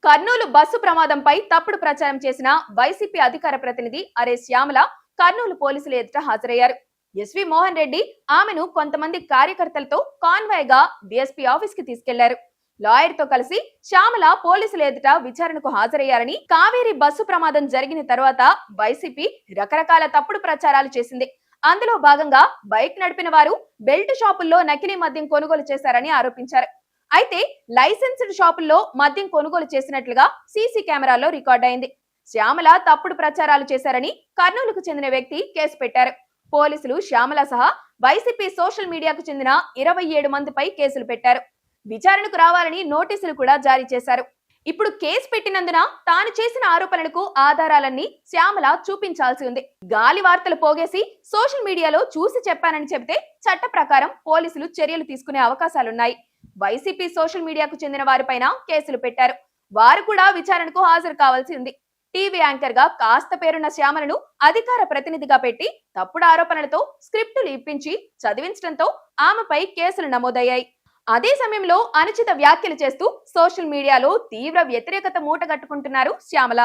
Kurnool bus ప్రమాదంపై తప్పుడు ప్రచారం చేసిన వైసీపీ అధికార ప్రతినిధి అరే శ్యామల కర్నూలు పోలీసుల ఎదుట హాజరయ్యారు. ఎస్వి మోహన్ రెడ్డి ఆమెను కొంతమంది కార్యకర్తలతో కాన్వాయ్ గా డీఎస్పీ ఆఫీస్ కి తీసుకెళ్లారు. లాయర్ తో కలిసి శ్యామల పోలీసుల ఎదుట విచారణకు హాజరయ్యారని, కావేరీ బస్సు ప్రమాదం జరిగిన తర్వాత వైసీపీ రకరకాల తప్పుడు ప్రచారాలు చేసింది. అందులో భాగంగా బైక్ నడిపిన వారు బెల్ట్ షాపుల్లో నకిలీ మద్యం కొనుగోలు చేశారని ఆరోపించారు. అయితే లైసెన్స్డ్ షాపుల్లో మద్యం కొనుగోలు చేసినట్లుగా సీసీ కెమెరాలో రికార్డ్ అయింది. శ్యామల తప్పుడు ప్రచారాలు చేశారని కర్నూలుకు చెందిన వ్యక్తి కేసు పెట్టారు. పోలీసులు శ్యామల సహా వైసీపీ సోషల్ మీడియాకు చెందిన 27 మందిపై కేసులు పెట్టారు. విచారణకు రావాలని నోటీసులు కూడా జారీ చేశారు. ఇప్పుడు కేసు పెట్టినందున తాను చేసిన ఆరోపణలకు ఆధారాలన్నీ శ్యామల చూపించాల్సి ఉంది. గాలి వార్తలు పోగేసి సోషల్ మీడియాలో చూసి చెప్పానని చెబితే చట్ట ప్రకారం పోలీసులు చర్యలు తీసుకునే అవకాశాలున్నాయి. వైసీపీ సోషల్ మీడియాకు చెందిన వారిపైన కేసులు పెట్టారు. వారు కూడా విచారణకు హాజరు కావాల్సి ఉంది. టీవీ యాంకర్ గా కాస్త పేరున్న శ్యామలను అధికార ప్రతినిధిగా పెట్టి తప్పుడు ఆరోపణలతో స్క్రిప్టులు ఇప్పించి చదివించడంతో ఆమెపై కేసులు నమోదయ్యాయి. అదే సమయంలో అనుచిత వ్యాఖ్యలు చేస్తూ సోషల్ మీడియాలో తీవ్ర వ్యతిరేకత మూటగట్టుకుంటున్నారు శ్యామల.